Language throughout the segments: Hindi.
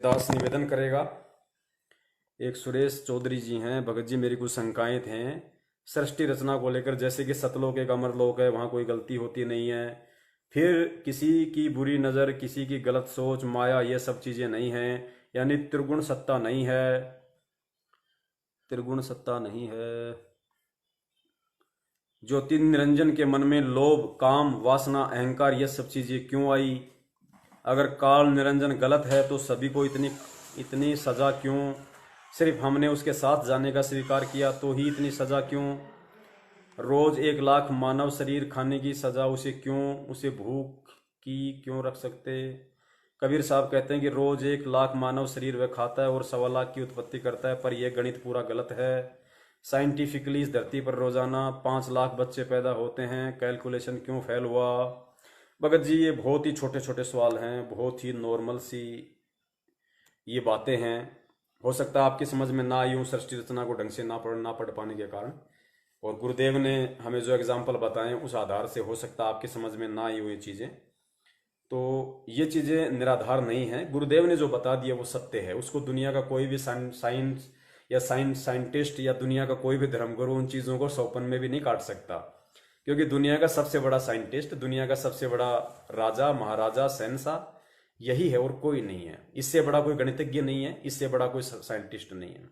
दास निवेदन करेगा। एक सुरेश चौधरी जी हैं। भगत जी, मेरी कुछ शंकाएं हैं सृष्टि रचना को लेकर। जैसे कि सतलोक एक अमरलोक है, वहां कोई गलती होती नहीं है। फिर किसी की बुरी नज़र, किसी की गलत सोच, माया, ये सब चीज़ें नहीं हैं। यानी त्रिगुण सत्ता नहीं है, त्रिगुण सत्ता नहीं है। ज्योति निरंजन के मन में लोभ, काम, वासना, अहंकार, ये सब चीज़ें क्यों आई? अगर काल निरंजन गलत है तो सभी को इतनी इतनी सज़ा क्यों? सिर्फ हमने उसके साथ जाने का स्वीकार किया तो ही इतनी सज़ा क्यों? रोज़ 1 लाख मानव शरीर खाने की सज़ा उसे क्यों? उसे भूख की क्यों रख सकते? कबीर साहब कहते हैं कि रोज़ 1 लाख मानव शरीर वह खाता है और 1.25 लाख की उत्पत्ति करता है, पर यह गणित पूरा गलत है। साइंटिफिकली इस धरती पर रोज़ाना 5 लाख बच्चे पैदा होते हैं, कैलकुलेशन क्यों फेल हुआ? भगत जी, ये बहुत ही छोटे छोटे सवाल हैं, बहुत ही नॉर्मल सी ये बातें हैं। हो सकता है आपकी समझ में ना आई हूँ सृष्टि रचना को ढंग से ना पढ़ पाने के कारण, और गुरुदेव ने हमें जो एग्जाम्पल बताए उस आधार से हो सकता है आपकी समझ में ना आई हुई चीज़ें। तो ये चीज़ें निराधार नहीं हैं। गुरुदेव ने जो बता दिया वो सत्य है। उसको दुनिया का कोई भी साइंस या साइंटिस्ट या दुनिया का कोई भी धर्मगुरु उन चीज़ों को 100 पन में भी नहीं काट सकता, क्योंकि दुनिया का सबसे बड़ा साइंटिस्ट, दुनिया का सबसे बड़ा राजा, महाराजा, शहंशाह यही है और कोई नहीं है। इससे बड़ा कोई गणितज्ञ नहीं है, इससे बड़ा कोई साइंटिस्ट नहीं है।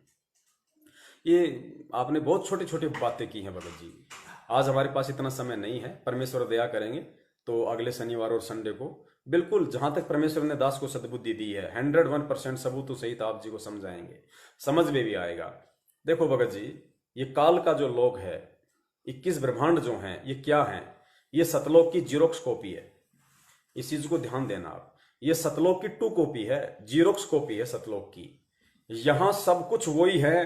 ये आपने बहुत छोटी छोटी बातें की हैं भगत जी। आज हमारे पास इतना समय नहीं है, परमेश्वर दया करेंगे तो अगले शनिवार और संडे को बिल्कुल जहां तक परमेश्वर ने दास को सद्बुद्धि दी है 101% सबूतों सहित आप जी को समझाएंगे, समझ में भी आएगा। देखो भगत जी, ये काल का जो लोक है, 21 ब्रह्मांड जो हैं, ये क्या हैं? ये सतलोक की जीरोक्स कॉपी है। इस चीज को ध्यान देना आप। ये सतलोक की 2 कॉपी है, जीरोक्स कॉपी है सतलोक की। यहां सब कुछ वही है।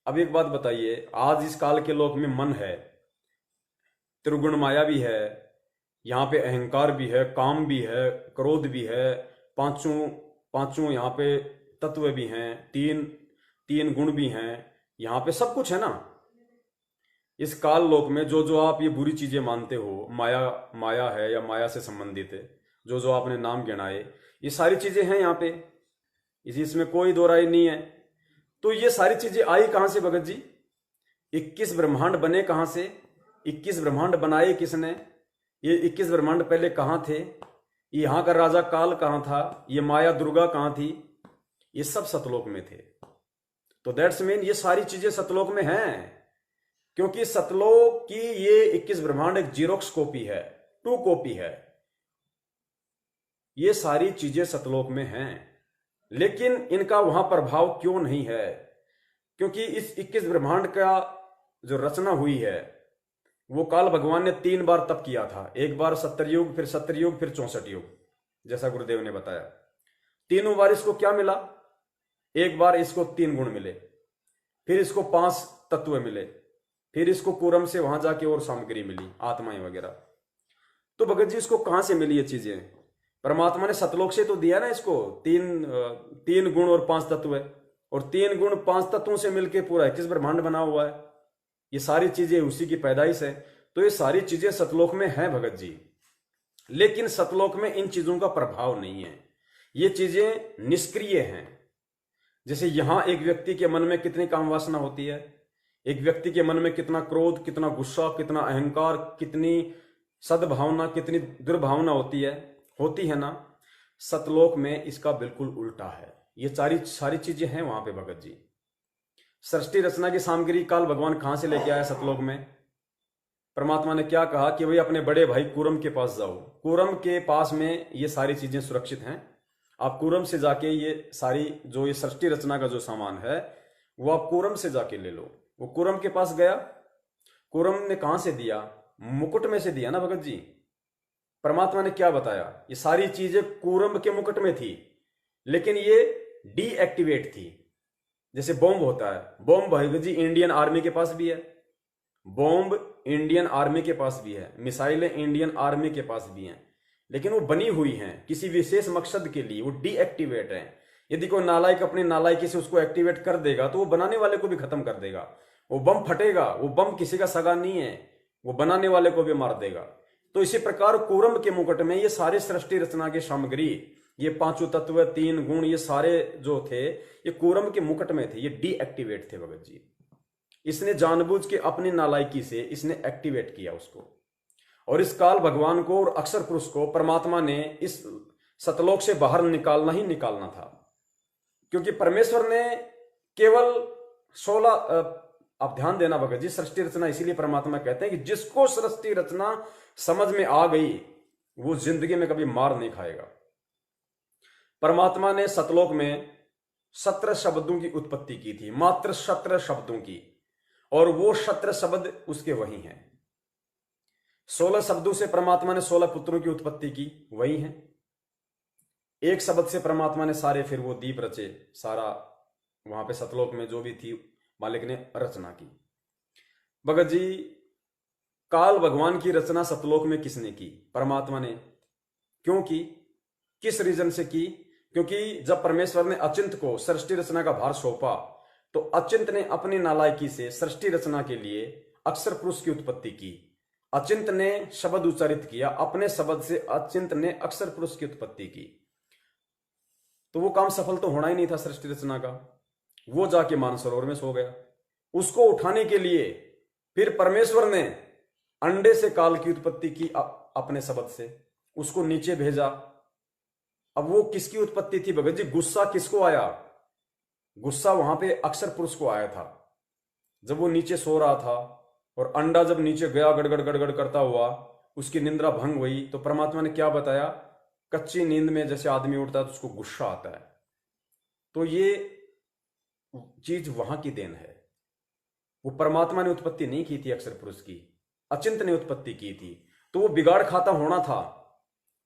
अब एक बात बताइए, आज इस काल के लोक में मन है, त्रिगुण माया भी है, यहाँ पे अहंकार भी है, काम भी है, क्रोध भी है, पांचों पांचों यहाँ पे तत्व भी हैं, तीन तीन गुण भी हैं, यहाँ पे सब कुछ है ना। इस काल लोक में जो जो आप ये बुरी चीजें मानते हो, माया माया है या माया से संबंधित है, जो जो आपने नाम गिनाए, ये सारी चीजें हैं यहाँ पे। इसमें कोई दो राय नहीं है। तो ये सारी चीजें आई कहां से भगत जी? 21 ब्रह्मांड बने कहां से? 21 ब्रह्मांड बनाए किसने? ये 21 ब्रह्मांड पहले कहां थे? यहां का राजा काल कहां था? ये माया दुर्गा कहां थी? ये सब सतलोक में थे। तो दैट्स मीन ये सारी चीजें सतलोक में हैं, क्योंकि सतलोक की ये 21 ब्रह्मांड एक जीरोक्स कॉपी है, 2 कॉपी है। ये सारी चीजें सतलोक में हैं, लेकिन इनका वहां प्रभाव क्यों नहीं है? क्योंकि इस 21 ब्रह्मांड का जो रचना हुई है वो काल भगवान ने 3 बार तप किया था। एक बार 70 युग, फिर 70 युग, फिर 64 युग, जैसा गुरुदेव ने बताया। तीनों बार इसको क्या मिला? एक बार इसको 3 गुण मिले, फिर इसको 5 तत्व मिले, फिर इसको कूरम से वहां जाके और सामग्री मिली, आत्माएं वगैरह। तो भगत जी, इसको कहां से मिली ये चीजें? परमात्मा ने सतलोक से तो दिया ना इसको। तीन गुण और 5 तत्व है, और 3 गुण 5 तत्वों से मिलके पूरा 21 ब्रह्मांड बना हुआ है। ये सारी चीजें उसी की पैदाइश है। तो ये सारी चीजें सतलोक में है भगत जी, लेकिन सतलोक में इन चीजों का प्रभाव नहीं है। ये चीजें निष्क्रिय हैं। जैसे यहां एक व्यक्ति के मन में कितनी काम वासना होती है, एक व्यक्ति के मन में कितना क्रोध, कितना गुस्सा, कितना अहंकार, कितनी सद्भावना, कितनी दुर्भावना होती है ना। सतलोक में इसका बिल्कुल उल्टा है। ये सारी चीजें हैं वहां पे भगत जी। सृष्टि रचना की सामग्री काल भगवान कहां से लेके आया सतलोक में? परमात्मा ने क्या कहा कि भाई अपने बड़े भाई कूरम के पास जाओ। कूरम के पास में ये सारी चीजें सुरक्षित हैं। आप कूरम से जाके ये सारी जो ये सृष्टि रचना का जो सामान है वो आप कूरम से जाके ले लो। वो कूरम के पास गया। कूरम ने कहां से दिया? मुकुट में से दिया ना भगत जी। परमात्मा ने क्या बताया? ये सारी चीजें कूरम के मुकुट में थी, लेकिन ये डीएक्टिवेट थी। जैसे बॉम्ब होता है, bomb Bhagat ji Indian army के पास भी है, बॉम्ब इंडियन आर्मी के पास भी है, मिसाइलें इंडियन आर्मी के पास भी हैं, लेकिन वो बनी हुई हैं किसी विशेष मकसद के लिए, वो डीएक्टिवेट हैं। यदि कोई नालायक अपनी नालायकी से उसको एक्टिवेट कर देगा तो वो बनाने वाले को भी खत्म कर देगा। वो बम फटेगा, वो बम किसी का सगा नहीं है, वो बनाने वाले को भी मार देगा। तो इसी प्रकार कूरम के मुकुट में ये सारी सृष्टि रचना की सामग्री ये पांचों तत्व, तीन गुण, ये सारे जो थे ये कूरम के मुकुट में थे, ये डीएक्टिवेट थे भगत जी। इसने जानबूझ के अपनी नालायकी से इसने एक्टिवेट किया उसको। और इस काल भगवान को और अक्षर पुरुष को परमात्मा ने इस सतलोक से बाहर निकालना ही निकालना था, क्योंकि परमेश्वर ने केवल 16 आप ध्यान देना भगत जी, सृष्टि रचना इसीलिए परमात्मा कहते हैं कि जिसको सृष्टि रचना समझ में आ गई वो जिंदगी में कभी मार नहीं खाएगा। परमात्मा ने सतलोक में 17 शब्दों की उत्पत्ति की थी, मात्र 17 शब्दों की, और वो 17 शब्द उसके वही हैं। 16 शब्दों से परमात्मा ने 16 पुत्रों की उत्पत्ति की, वही है। एक शब्द से परमात्मा ने सारे फिर वो दीप रचे, सारा वहां पे सतलोक में जो भी थी मालिक ने रचना की। भगत जी, काल भगवान की रचना सतलोक में किसने की? परमात्मा ने। क्यों की? किस रीजन से की? क्योंकि जब परमेश्वर ने अचिंत को सृष्टि रचना का भार सौंपा तो अचिंत ने अपनी नालायकी से सृष्टि रचना के लिए अक्षर पुरुष की उत्पत्ति की। अचिंत ने शब्द उच्चारित किया, अपने शब्द से अचिंत ने अक्षर पुरुष की उत्पत्ति की। तो वो काम सफल तो होना ही नहीं था सृष्टि रचना का। वो जाके मानसरोवर में सो गया। उसको उठाने के लिए फिर परमेश्वर ने अंडे से काल की उत्पत्ति की अपने शब्द से, उसको नीचे भेजा। अब वो किसकी उत्पत्ति थी भगत जी? गुस्सा किसको आया? गुस्सा वहां पे अक्षर पुरुष को आया था जब वो नीचे सो रहा था, और अंडा जब नीचे गया गड़गड़ गड़गड़ करता हुआ, उसकी निंद्रा भंग हुई। तो परमात्मा ने क्या बताया? कच्ची नींद में जैसे आदमी उठता है तो उसको गुस्सा आता है। तो ये चीज वहां की देन है। वो परमात्मा ने उत्पत्ति नहीं की थी अक्षर पुरुष की, अचिंत ने उत्पत्ति की थी। तो वो बिगाड़ खाता होना था,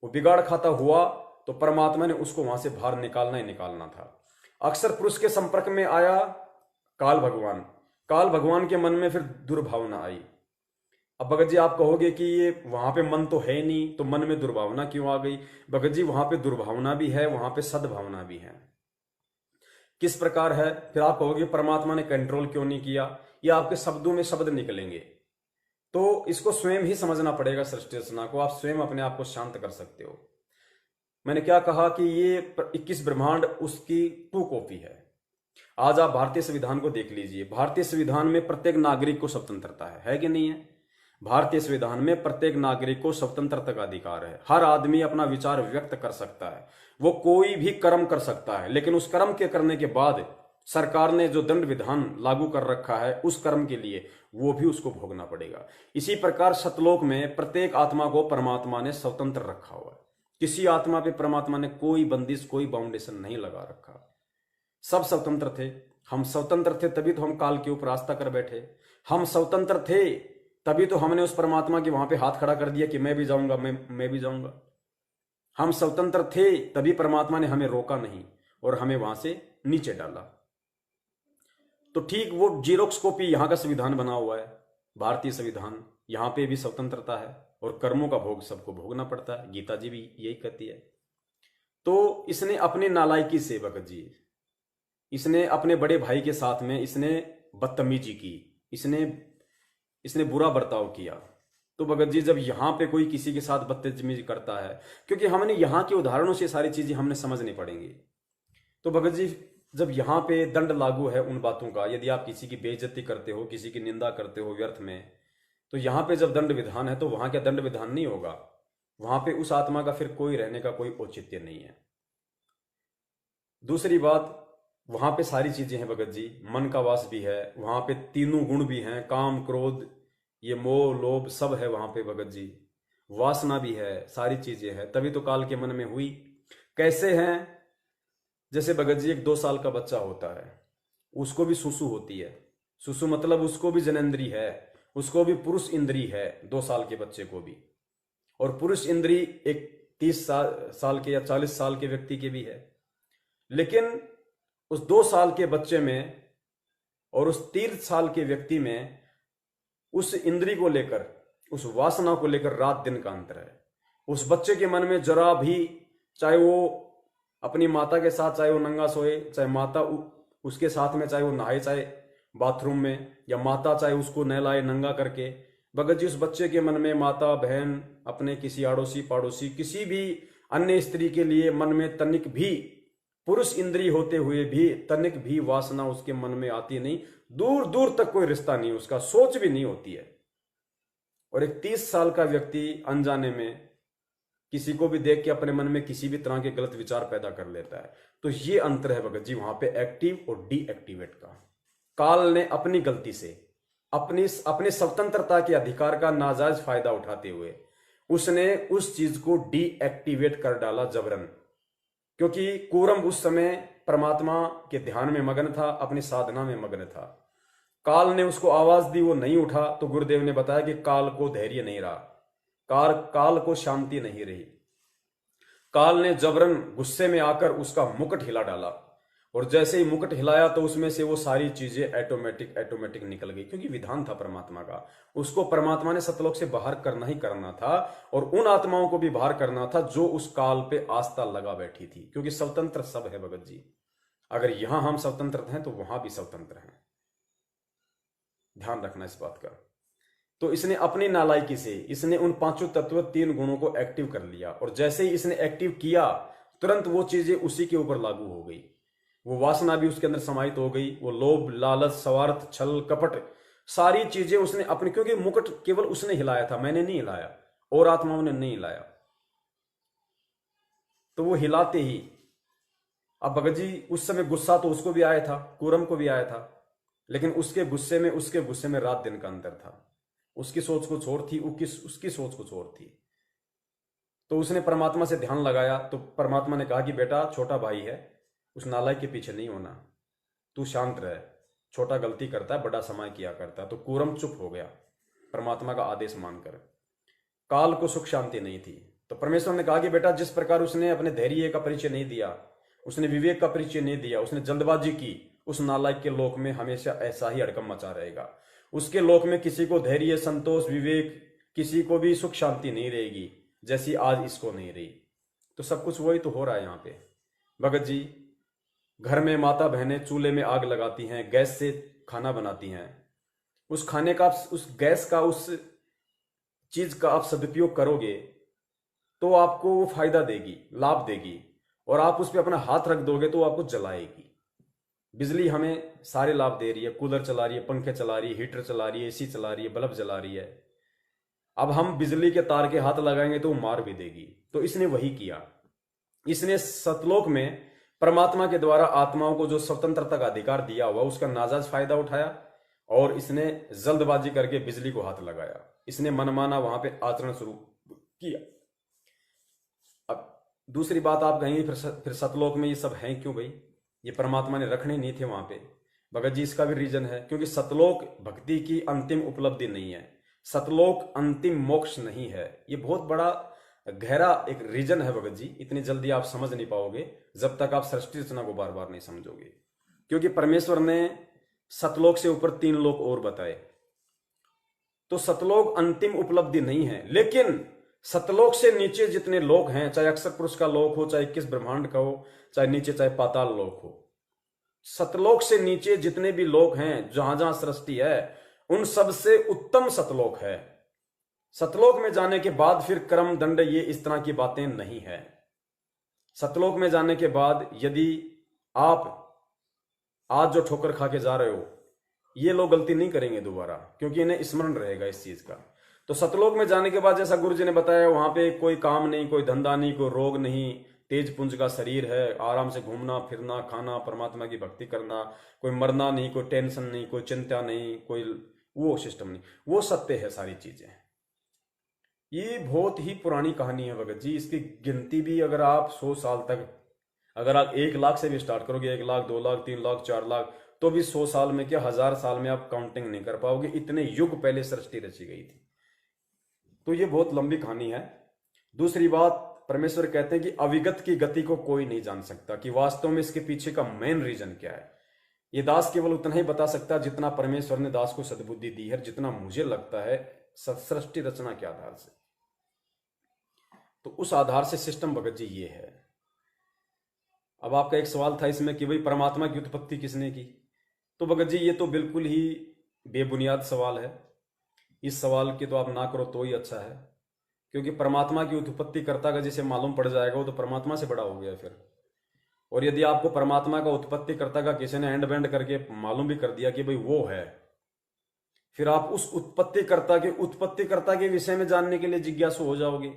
वो बिगाड़ खाता हुआ तो परमात्मा ने उसको वहां से बाहर निकालना ही निकालना था। अक्षर पुरुष के संपर्क में आया काल भगवान। काल भगवान के मन में फिर दुर्भावना आई। अब भगत जी आप कहोगे कि ये वहां पे मन तो है नहीं, तो मन में दुर्भावना क्यों आ गई? भगत जी वहां पे दुर्भावना भी है, वहां पे सद्भावना भी है। किस प्रकार है? फिर आप कहोगे परमात्मा ने कंट्रोल क्यों नहीं किया? ये आपके शब्दों में शब्द निकलेंगे, तो इसको स्वयं ही समझना पड़ेगा। सृष्टि रचना को आप स्वयं अपने आप को शांत कर सकते हो। मैंने क्या कहा कि ये 21 ब्रह्मांड उसकी 2 कॉपी है। आज आप भारतीय संविधान को देख लीजिए। भारतीय संविधान में प्रत्येक नागरिक को स्वतंत्रता है कि नहीं है? भारतीय संविधान में प्रत्येक नागरिक को स्वतंत्रता का अधिकार है। हर आदमी अपना विचार व्यक्त कर सकता है, वो कोई भी कर्म कर सकता है, लेकिन उस कर्म के करने के बाद सरकार ने जो दंड विधान लागू कर रखा है उस कर्म के लिए वो भी उसको भोगना पड़ेगा। इसी प्रकार सतलोक में प्रत्येक आत्मा को परमात्मा ने स्वतंत्र रखा हुआ है। किसी आत्मा पे परमात्मा ने कोई बंदिश, कोई बाउंडेशन नहीं लगा रखा। सब स्वतंत्र थे। हम स्वतंत्र थे तभी तो हम काल के ऊपर आस्था कर बैठे। हम स्वतंत्र थे तभी तो हमने उस परमात्मा के वहां पे हाथ खड़ा कर दिया कि मैं भी जाऊंगा, मैं भी जाऊंगा। हम स्वतंत्र थे तभी परमात्मा ने हमें रोका नहीं और हमें वहां से नीचे डाला। तो ठीक वो जीरोक्स कॉपी यहां का संविधान बना हुआ है, भारतीय संविधान। यहां पे भी स्वतंत्रता है और कर्मों का भोग सबको भोगना पड़ता है। गीता जी भी यही कहती है। तो इसने अपने नालायकी से भगत जी, इसने अपने बड़े भाई के साथ में इसने बदतमीजी की, इसने बुरा बर्ताव किया। तो भगत जी जब यहां पे कोई किसी के साथ बदतमीजी करता है, क्योंकि हमने यहां के उदाहरणों से सारी चीजें हमने समझनी पड़ेंगी। तो भगत जी जब यहां पे दंड लागू है उन बातों का, यदि आप किसी की बेइज्जती करते हो, किसी की निंदा करते हो व्यर्थ में, तो यहां पे जब दंड विधान है तो वहां क्या दंड विधान नहीं होगा? वहां पे उस आत्मा का फिर कोई रहने का कोई औचित्य नहीं है। दूसरी बात, वहां पे सारी चीजें हैं भगत जी। मन का वास भी है, वहां पे तीनों गुण भी हैं, काम क्रोध ये मोह लोभ सब है वहां पे भगत जी। वासना भी है, सारी चीजें हैं, तभी तो काल के मन में हुई। कैसे हैं? जैसे भगत जी एक 2 साल का बच्चा होता है, उसको भी सुसु होती है। सुसु मतलब उसको भी जनेंद्री है, उसको भी पुरुष इंद्री है 2 साल के बच्चे को भी। और पुरुष इंद्री एक 30 साल के या 40 साल के व्यक्ति के भी है। लेकिन उस 2 साल के बच्चे में और उस 30 साल के व्यक्ति में उस इंद्री को लेकर, उस वासना को लेकर रात दिन का अंतर है। उस बच्चे के मन में जरा भी, चाहे वो अपनी माता के साथ, चाहे वो नंगा सोए, चाहे माता उसके साथ में, चाहे वो नहाए, चाहे बाथरूम में, या माता चाहे उसको नहलाए नंगा करके, भगत जी उस बच्चे के मन में माता बहन, अपने किसी आड़ोसी पड़ोसी, किसी भी अन्य स्त्री के लिए मन में तनिक भी, पुरुष इंद्री होते हुए भी तनिक भी वासना उसके मन में आती नहीं। दूर दूर तक कोई रिश्ता नहीं, उसका सोच भी नहीं होती है। और एक 30 साल का व्यक्ति अनजाने में किसी को भी देख के अपने मन में किसी भी तरह के गलत विचार पैदा कर लेता है। तो ये अंतर है भगत जी वहां पे एक्टिव और डीएक्टिवेट का। काल ने अपनी गलती से, अपनी स्वतंत्रता के अधिकार का नाजायज फायदा उठाते हुए उसने उस चीज को डीएक्टिवेट कर डाला जबरन। क्योंकि कूरम उस समय परमात्मा के ध्यान में मग्न था, अपनी साधना में मग्न था। काल ने उसको आवाज दी, वो नहीं उठा, तो गुरुदेव ने बताया कि काल को धैर्य नहीं रहा, काल को शांति नहीं रही। काल ने जबरन गुस्से में आकर उसका मुकुट हिला डाला, और जैसे ही मुकुट हिलाया तो उसमें से वो सारी चीजें ऑटोमेटिक निकल गई। क्योंकि विधान था परमात्मा का, उसको परमात्मा ने सतलोक से बाहर करना ही करना था, और उन आत्माओं को भी बाहर करना था जो उस काल पे आस्था लगा बैठी थी। क्योंकि स्वतंत्र सब है भगत जी, अगर यहां हम स्वतंत्र हैं तो वहां भी स्वतंत्र हैं, ध्यान रखना इस बात का। तो इसने अपनी नालायकी से इसने उन पांचों तत्व 3 गुणों को एक्टिव कर लिया, और जैसे ही इसने एक्टिव किया तुरंत वो चीजें उसी के ऊपर लागू हो गई। वो वासना भी उसके अंदर समाहित हो गई, वो लोभ, लालच, स्वार्थ, छल, कपट, सारी चीजें उसने अपनी, क्योंकि मुकुट केवल उसने हिलाया था, मैंने नहीं हिलाया, और आत्माओं ने नहीं हिलाया। तो वो हिलाते ही, अब भगत जी उस समय गुस्सा तो उसको भी आया था, कूरम को भी आया था, लेकिन उसके गुस्से में रात दिन का अंतर था। उसकी सोच कुछ और थी, उसकी सोच कुछ और थी। तो उसने परमात्मा से ध्यान लगाया, तो परमात्मा ने कहा कि बेटा छोटा भाई है, उस नालायक के पीछे नहीं होना, तू शांत रह, छोटा गलती करता है, बड़ा समय किया करता है। तो कूरम चुप हो गया परमात्मा का आदेश मानकर। काल को सुख शांति नहीं थी, तो परमेश्वर ने कहा कि बेटा जिस प्रकार उसने अपने धैर्य का परिचय नहीं दिया, उसने विवेक का परिचय नहीं दिया, उसने जल्दबाजी की, उस नालायक के लोक में हमेशा ऐसा ही हड़कंप मचा रहेगा। उसके लोक में किसी को धैर्य, संतोष, विवेक, किसी को भी सुख शांति नहीं रहेगी, जैसी आज इसको नहीं रही। तो सब कुछ वही तो हो रहा है यहाँ पे भगत जी। घर में माता बहनें चूल्हे में आग लगाती हैं, गैस से खाना बनाती हैं, उस खाने का, उस गैस का, उस चीज का आप सदुपयोग करोगे तो आपको वो फायदा देगी, लाभ देगी, और आप उस पर अपना हाथ रख दोगे तो आपको जलाएगी। बिजली हमें सारे लाभ दे रही है, कूलर चला रही है, पंखे चला रही है, हीटर चला रही है, एसी चला रही है, बल्ब जला रही है। अब हम बिजली के तार के हाथ लगाएंगे तो वो मार भी देगी। तो इसने वही किया, इसने सतलोक में परमात्मा के द्वारा आत्माओं को जो स्वतंत्रता का अधिकार दिया हुआ उसका नाजायज फायदा उठाया, और इसने जल्दबाजी करके बिजली को हाथ लगाया, इसने मनमाना वहां पे आचरण शुरू किया। अब दूसरी बात आप कहेंगे फिर सतलोक में ये सब है क्यों भाई, ये परमात्मा ने रखने नहीं थे वहां पे। भगत जी इसका भी रीजन है, क्योंकि सतलोक भक्ति की अंतिम उपलब्धि नहीं है, सतलोक अंतिम मोक्ष नहीं है। ये बहुत बड़ा गहरा एक रीजन है भगत जी, इतनी जल्दी आप समझ नहीं पाओगे जब तक आप सृष्टि रचना को बार बार नहीं समझोगे। क्योंकि परमेश्वर ने सतलोक से ऊपर 3 लोक और बताए, तो सतलोक अंतिम उपलब्धि नहीं है। लेकिन सतलोक से नीचे जितने लोक हैं, चाहे अक्षर पुरुष का लोक हो, चाहे 21 ब्रह्मांड का हो, चाहे नीचे चाहे पाताल लोक हो, सतलोक से नीचे जितने भी लोक हैं, जहां जहां सृष्टि है, उन सबसे उत्तम सतलोक है। सतलोक में जाने के बाद फिर कर्म दंड ये इस तरह की बातें नहीं है। सतलोक में जाने के बाद यदि आप आज जो ठोकर खा के जा रहे हो, ये लोग गलती नहीं करेंगे दोबारा, क्योंकि इन्हें स्मरण रहेगा इस चीज का। तो सतलोक में जाने के बाद जैसा गुरु जी ने बताया, वहां पे कोई काम नहीं, कोई धंधा नहीं, कोई रोग नहीं, तेज पुंज का शरीर है, आराम से घूमना फिरना, खाना, परमात्मा की भक्ति करना, कोई मरना नहीं, कोई टेंशन नहीं, कोई चिंता नहीं, कोई वो सिस्टम नहीं, वो सत्य है सारी चीजें। ये बहुत ही पुरानी कहानी है भगत जी, इसकी गिनती भी अगर आप 100 साल तक, अगर आप 1 लाख से भी स्टार्ट करोगे, 1 लाख, 2 लाख, 3 लाख, 4 लाख, तो भी 100 साल में क्या 1000 साल में आप काउंटिंग नहीं कर पाओगे, इतने युग पहले सृष्टि रची गई थी। तो ये बहुत लंबी कहानी है। दूसरी बात, परमेश्वर कहते हैं कि अविगत की गति को कोई नहीं जान सकता, कि वास्तव में इसके पीछे का मेन रीजन क्या है। ये दास केवल उतना ही बता सकता है जितना परमेश्वर ने दास को सद्बुद्धि दी है, जितना मुझे लगता है सृष्टि रचना के आधार से। तो उस आधार से सिस्टम भगत जी ये है। अब आपका एक सवाल था इसमें कि भाई परमात्मा की उत्पत्ति किसने की, तो भगत जी ये तो बिल्कुल ही बेबुनियाद सवाल है। इस सवाल की तो आप ना करो तो ही अच्छा है। क्योंकि परमात्मा की उत्पत्ति कर्ता का जिसे मालूम पड़ जाएगा वो तो परमात्मा से बड़ा हो गया फिर। और यदि आपको परमात्मा का उत्पत्ति कर्ता का किसी ने एंड बैंड करके मालूम भी कर दिया कि भाई वो है, फिर आप उस उत्पत्तिकर्ता के विषय में जानने के लिए जिज्ञासु हो जाओगे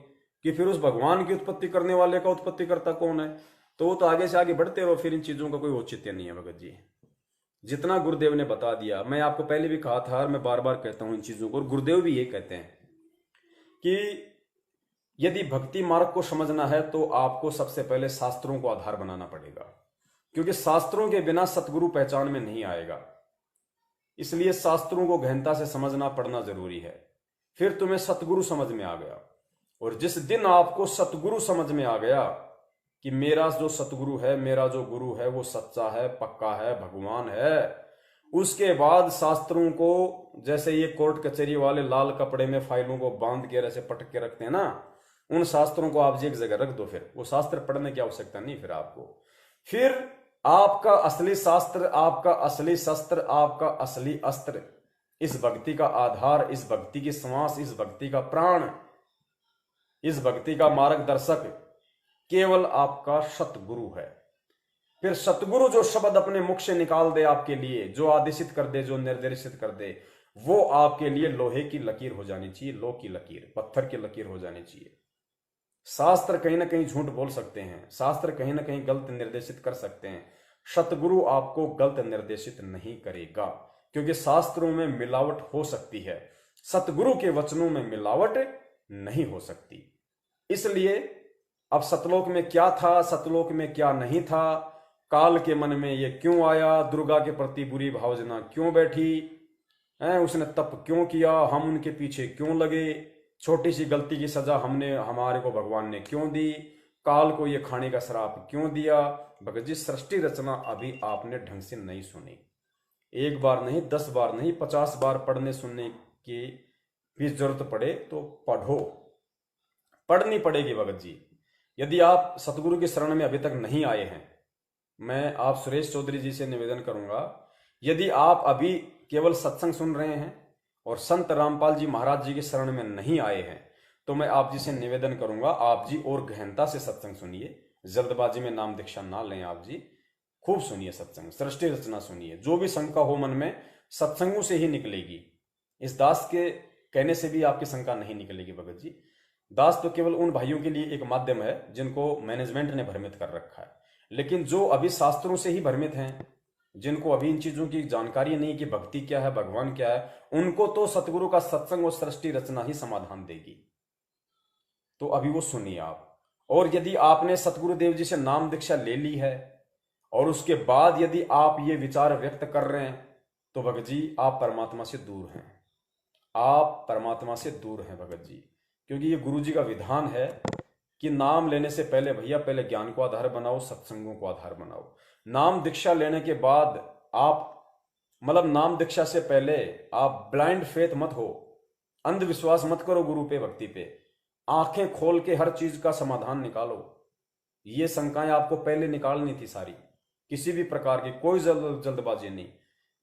कि फिर उस भगवान की उत्पत्ति करने वाले का उत्पत्तिकर्ता कौन है। तो वो तो आगे से आगे बढ़ते रहो, फिर इन चीजों का कोई औचित्य नहीं है भगत जी। जितना गुरुदेव ने बता दिया, मैं आपको पहले भी कहा था और मैं बार बार कहता हूं इन चीजों को, और गुरुदेव भी ये कहते हैं कि यदि भक्ति मार्ग को समझना है तो आपको सबसे पहले शास्त्रों को आधार बनाना पड़ेगा, क्योंकि शास्त्रों के बिना सतगुरु पहचान में नहीं आएगा। इसलिए शास्त्रों को गहनता से समझना पड़ना जरूरी है, फिर तुम्हें सतगुरु समझ में आ गया। और जिस दिन आपको सतगुरु समझ में आ गया कि मेरा जो सतगुरु है, मेरा जो गुरु है वो सच्चा है, पक्का है, भगवान है, उसके बाद शास्त्रों को, जैसे ये कोर्ट कचहरी वाले लाल कपड़े में फाइलों को बांध के ऐसे पटक के रखते हैं ना, उन शास्त्रों को आप जी एक जगह रख दो, फिर वो शास्त्र पढ़ने की आवश्यकता नहीं फिर आपको। फिर आपका असली शास्त्र, आपका असली शस्त्र, आपका असली अस्त्र, इस भक्ति का आधार, इस भक्ति की श्वास, इस भक्ति का प्राण, इस भक्ति का मार्गदर्शक केवल आपका सतगुरु है। फिर सतगुरु जो शब्द अपने मुख से निकाल दे आपके लिए, जो आदेशित कर दे, जो निर्देशित कर दे, वो आपके लिए लोहे की लकीर हो जानी चाहिए, लोह की लकीर, पत्थर की लकीर हो जानी चाहिए। शास्त्र कहीं ना कहीं झूठ बोल सकते हैं, शास्त्र कहीं ना कहीं गलत निर्देशित कर सकते हैं, सतगुरु आपको गलत निर्देशित नहीं करेगा, क्योंकि शास्त्रों में मिलावट हो सकती है, सतगुरु के वचनों में मिलावट नहीं हो सकती। इसलिए अब सतलोक में क्या था, सतलोक में क्या नहीं था, काल के मन में ये क्यों आया, दुर्गा के प्रति बुरी भावना क्यों बैठी है, उसने तप क्यों किया, हम उनके पीछे क्यों लगे, छोटी सी गलती की सजा हमारे को भगवान ने क्यों दी, काल को ये खाने का श्राप क्यों दिया। भगत जी, सृष्टि रचना अभी आपने ढंग से नहीं सुनी, एक बार नहीं, 10 बार नहीं, 50 बार पढ़ने सुनने की भी जरूरत पड़े तो पढ़ो, पढ़नी पड़ेगी भगत जी। यदि आप सतगुरु की शरण में अभी तक नहीं आए हैं, मैं आप सुरेश चौधरी जी से निवेदन करूंगा, यदि आप अभी केवल सत्संग सुन रहे हैं और संत रामपाल जी महाराज जी की शरण में नहीं आए हैं, तो मैं आप जी से निवेदन करूंगा, आप जी और गहनता से सत्संग सुनिए, जल्दबाजी में नाम दीक्षा ना लें, आप जी खूब सुनिए सत्संग, सृष्टि रचना सुनिए। जो भी शंका हो मन में, सत्संगों से ही निकलेगी, इस दास के कहने से भी आपकी शंका नहीं निकलेगी भगत जी। दास तो केवल उन भाइयों के लिए एक माध्यम है जिनको मैनेजमेंट ने भ्रमित कर रखा है, लेकिन जो अभी शास्त्रों से ही भ्रमित हैं, जिनको अभी इन चीजों की जानकारी नहीं कि भक्ति क्या है, भगवान क्या है, उनको तो सतगुरु का सत्संग और सृष्टि रचना ही समाधान देगी। तो अभी वो सुनिए आप। और यदि आपने सतगुरु देव जी से नाम दीक्षा ले ली है और उसके बाद यदि आप ये विचार व्यक्त कर रहे हैं, तो भगत जी आप परमात्मा से दूर हैं, आप परमात्मा से दूर हैं भगत जी। क्योंकि ये गुरु जी का विधान है कि नाम लेने से पहले भैया पहले ज्ञान को आधार बनाओ, सत्संगों को आधार बनाओ। नाम दीक्षा लेने के बाद आप, मतलब नाम दीक्षा से पहले आप ब्लाइंड फेथ मत हो, अंधविश्वास मत करो गुरु पे, भक्ति पे, आंखें खोल के हर चीज का समाधान निकालो। ये शंकाएं आपको पहले निकालनी थी सारी, किसी भी प्रकार की कोई जल्दबाजी नहीं।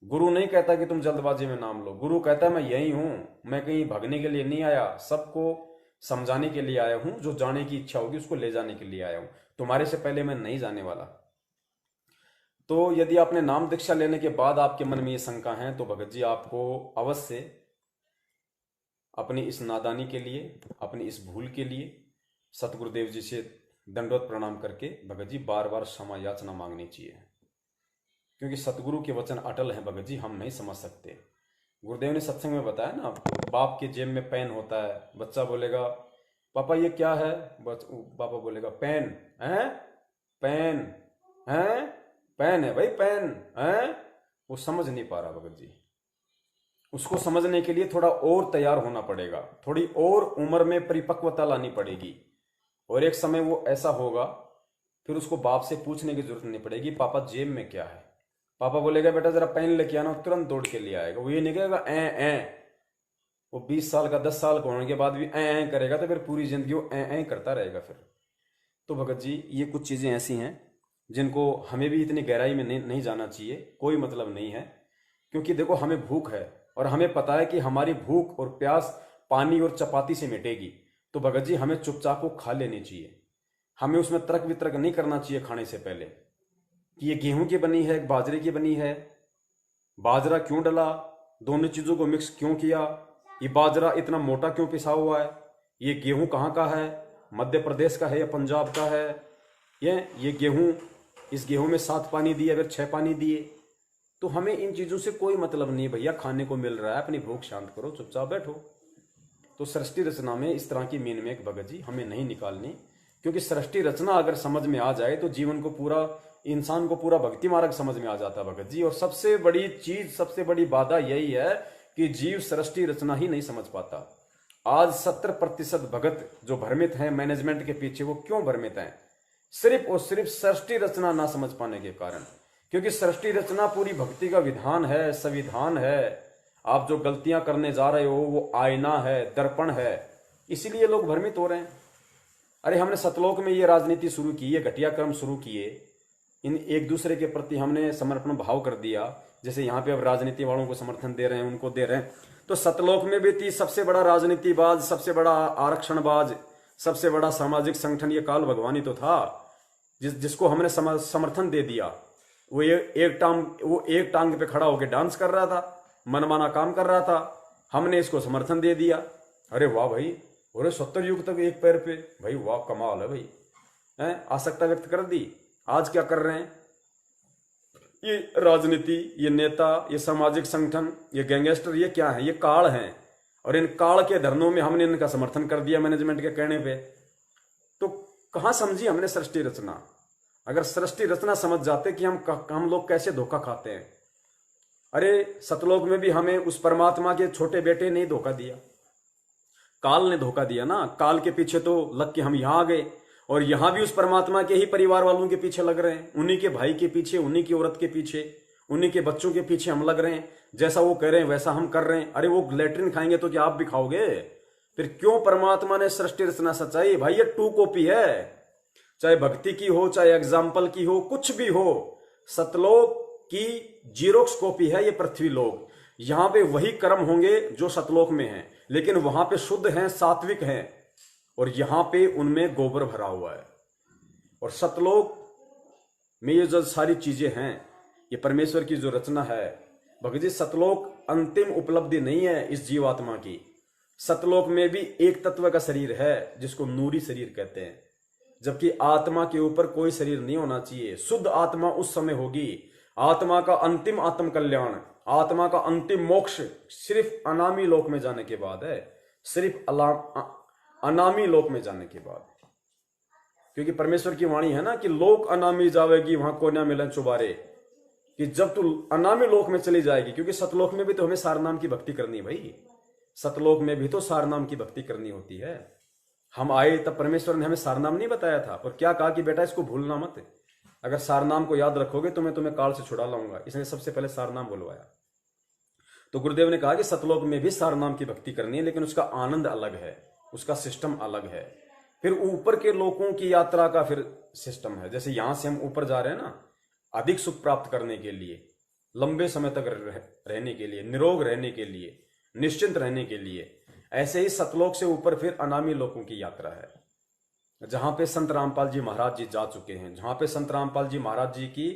गुरु नहीं कहता कि तुम जल्दबाजी में नाम लो, गुरु कहता है मैं यही हूं, मैं कहीं भागने के लिए नहीं आया, सबको समझाने के लिए आया हूं, जो जाने की इच्छा होगी उसको ले जाने के लिए आया हूं, तुम्हारे से पहले मैं नहीं जाने वाला। तो यदि आपने नाम दीक्षा लेने के बाद आपके मन में ये शंका है, तो भगत जी आपको अवश्य अपनी इस नादानी के लिए, अपनी इस भूल के लिए सतगुरुदेव जी से दंडवत प्रणाम करके भगत जी बार बार क्षमा याचना मांगनी चाहिए, क्योंकि सतगुरु के वचन अटल हैं भगत जी, हम नहीं समझ सकते। गुरुदेव ने सत्संग में बताया ना, बाप के जेब में पेन होता है, बच्चा बोलेगा पापा ये क्या है, पापा बोलेगा पेन है, पेन है, पेन है भाई, पेन है, वो समझ नहीं पा रहा भगत जी। उसको समझने के लिए थोड़ा और तैयार होना पड़ेगा, थोड़ी और उम्र में परिपक्वता लानी पड़ेगी, और एक समय वो ऐसा होगा फिर उसको बाप से पूछने की जरूरत नहीं पड़ेगी पापा जेब में क्या है। पापा बोलेगा बेटा जरा पेन लेके आना, तुरंत दौड़ के ले आएगा। वो ये नहीं कहेगा ए, वो 20 साल का 10 साल का होने के बाद भी ए करेगा, तो फिर पूरी जिंदगी वो ए करता रहेगा फिर। तो भगत जी ये कुछ चीजें ऐसी हैं जिनको हमें भी इतनी गहराई में नहीं जाना चाहिए, कोई मतलब नहीं है। क्योंकि देखो हमें भूख है और हमें पता है कि हमारी भूख और प्यास पानी और चपाती से मिटेगी, तो भगत जी हमें चुपचाप को खा लेनी चाहिए। हमें उसमें तर्क वितर्क नहीं करना चाहिए खाने से पहले कि ये गेहूं की बनी है, बाजरे की बनी है, बाजरा क्यों डला, दोनों चीज़ों को मिक्स क्यों किया, ये बाजरा इतना मोटा क्यों पिसा हुआ है, ये गेहूं कहाँ का है, मध्य प्रदेश का है या पंजाब का है, ये गेहूं, इस गेहूं में 7 पानी दिए फिर 6 पानी दिए। तो हमें इन चीज़ों से कोई मतलब नहीं भैया, खाने को मिल रहा है, अपनी भूख शांत करो, चुपचाप बैठो। तो सृष्टि रचना में इस तरह की मीन में भगत जी हमें नहीं निकालनी, क्योंकि सृष्टि रचना अगर समझ में आ जाए तो जीवन को पूरा, इंसान को पूरा भक्ति मार्ग समझ में आ जाता है भगत जी। और सबसे बड़ी चीज, सबसे बड़ी बाधा यही है कि जीव सृष्टि रचना ही नहीं समझ पाता। आज 70% भगत जो भ्रमित हैं मैनेजमेंट के पीछे, वो क्यों भ्रमित हैं? सिर्फ और सिर्फ सृष्टि रचना ना समझ पाने के कारण। क्योंकि सृष्टि रचना पूरी भक्ति का विधान है, संविधान है। आप जो गलतियां करने जा रहे हो वो आईना है, दर्पण है, इसीलिए लोग भ्रमित हो रहे हैं। अरे हमने सतलोक में ये राजनीति शुरू की, ये घटिया कर्म शुरू किए, इन एक दूसरे के प्रति हमने समर्पण भाव कर दिया। जैसे यहाँ पे अब राजनीति वालों को समर्थन दे रहे हैं, उनको दे रहे हैं, तो सतलोक में भी थी सबसे बड़ा राजनीतिबाज, सबसे बड़ा आरक्षणबाज, सबसे बड़ा सामाजिक संगठन ये काल भगवानी तो था, जिसको हमने समर्थन दे दिया। वो एक टांग पे खड़ा होकर डांस कर रहा था, मनमाना काम कर रहा था, हमने इसको समर्थन दे दिया। अरे वाह भाई, अरे 70 युग तक एक पैर पे, भाई वाह कमाल है भाई, हैं, आसक्ता व्यक्त कर दी। आज क्या कर रहे हैं? ये राजनीति, ये नेता, ये सामाजिक संगठन, ये गैंगस्टर, ये क्या है? ये काल हैं। और इन काल के धरनों में हमने इनका समर्थन कर दिया मैनेजमेंट के कहने पे। तो कहां समझी हमने सृष्टि रचना? अगर सृष्टि रचना समझ जाते कि हम लोग कैसे धोखा खाते हैं। अरे सतलोक में भी हमें उस परमात्मा के छोटे बेटे ने धोखा दिया, काल ने धोखा दिया ना। काल के पीछे तो लग के हम यहां आ गए, और यहां भी उस परमात्मा के ही परिवार वालों के पीछे लग रहे हैं, उन्हीं के भाई के पीछे, उन्हीं की औरत के पीछे, उन्हीं के बच्चों के पीछे हम लग रहे हैं। जैसा वो कह रहे हैं वैसा हम कर रहे हैं। अरे वो लैट्रिन खाएंगे तो क्या आप भी खाओगे? फिर क्यों परमात्मा ने सृष्टि रचना सच्चाई? भाई ये 2 कॉपी है, चाहे भक्ति की हो, चाहे एग्जाम्पल की हो, कुछ भी हो। सतलोक की जीरोक्स कॉपी है ये पृथ्वी लोक। यहां पे वही कर्म होंगे जो सतलोक में हैं, लेकिन वहां पे शुद्ध हैं, सात्विक हैं, और यहां पे उनमें गोबर भरा हुआ है। और सतलोक में ये जो सारी चीजें हैं, ये परमेश्वर की जो रचना है भगत जी, सतलोक अंतिम उपलब्धि नहीं है इस जीवात्मा की। सतलोक में भी एक तत्व का शरीर है जिसको नूरी शरीर कहते हैं, जबकि आत्मा के ऊपर कोई शरीर नहीं होना चाहिए। शुद्ध आत्मा उस समय होगी। आत्मा का अंतिम आत्म कल्याण, आत्मा का अंतिम मोक्ष सिर्फ अनामी लोक में जाने के बाद है, सिर्फ अनामी लोक में जाने के बाद। क्योंकि परमेश्वर की वाणी है ना कि लोक अनामी जावेगी वहां कोन्या मिले चुबारे, कि जब तू अनामी लोक में चली जाएगी। क्योंकि सतलोक में भी तो हमें सारनाम की भक्ति करनी है भाई, सतलोक में भी तो सारनाम की भक्ति करनी होती है। हम आए तब परमेश्वर ने हमें सारनाम नहीं बताया था, और क्या कहा कि बेटा इसको भूलना मत, अगर सारनाम को याद रखोगे तो मैं तुम्हें काल से छुड़ा लाऊंगा। इसने सबसे पहले सारनाम बुलवाया। तो गुरुदेव ने कहा कि सतलोक में भी सारनाम की भक्ति करनी है, लेकिन उसका आनंद अलग है, उसका सिस्टम अलग है। फिर ऊपर के लोकों की यात्रा का फिर सिस्टम है। जैसे यहां से हम ऊपर जा रहे हैं ना, अधिक सुख प्राप्त करने के लिए, लंबे समय तक रहने के लिए, निरोग रहने के लिए, निश्चिंत रहने के लिए, ऐसे ही सतलोक से ऊपर फिर अनामी लोकों की यात्रा है, जहां पे संत रामपाल जी महाराज जी जा चुके हैं, जहां पे संत रामपाल जी महाराज जी की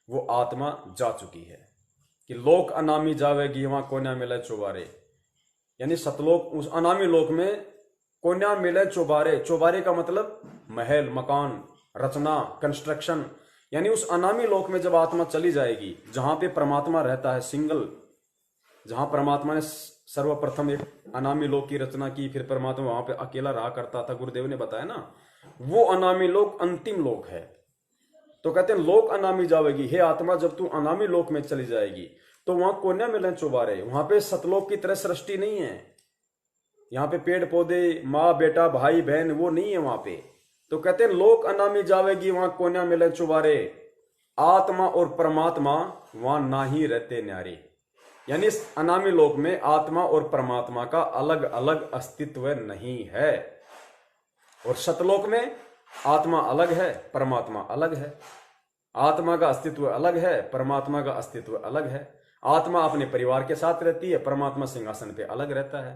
वो आत्मा जा चुकी है कि लोक अनामी जावेगी वहां कोन्या मिले चौबारे। यानी सतलोक, उस अनामी लोक में कोन्या मिले चौबारे। चौबारे का मतलब महल, मकान, रचना, कंस्ट्रक्शन। यानी उस अनामी लोक में जब आत्मा चली जाएगी, जहां पे परमात्मा रहता है सिंगल, जहां परमात्मा ने सर्वप्रथम एक अनामी लोक की रचना की, फिर परमात्मा वहां पे अकेला रहा करता था, गुरुदेव ने बताया ना, वो अनामी लोक अंतिम लोक है। तो कहते हैं लोक अनामी जावेगी, हे आत्मा जब तू अनामी लोक में चली जाएगी तो वहां कोन्या मिलन चौबारे, वहां पे सतलोक की तरह सृष्टि नहीं है। यहाँ पे पेड़ पौधे, माँ बेटा, भाई बहन, वो नहीं है वहां पे। तो कहते हैं लोक अनामी जावेगी वहां कोन्या मिलन चौबारे, आत्मा और परमात्मा वहां ना ही रहते न्यारे। यानी इस अनामी लोक में आत्मा और परमात्मा का अलग अलग अस्तित्व नहीं है। और सतलोक में आत्मा अलग है, परमात्मा अलग है। आत्मा का अस्तित्व अलग है, परमात्मा का अस्तित्व अलग है। आत्मा अपने परिवार के साथ रहती है, परमात्मा सिंहासन पे अलग रहता है।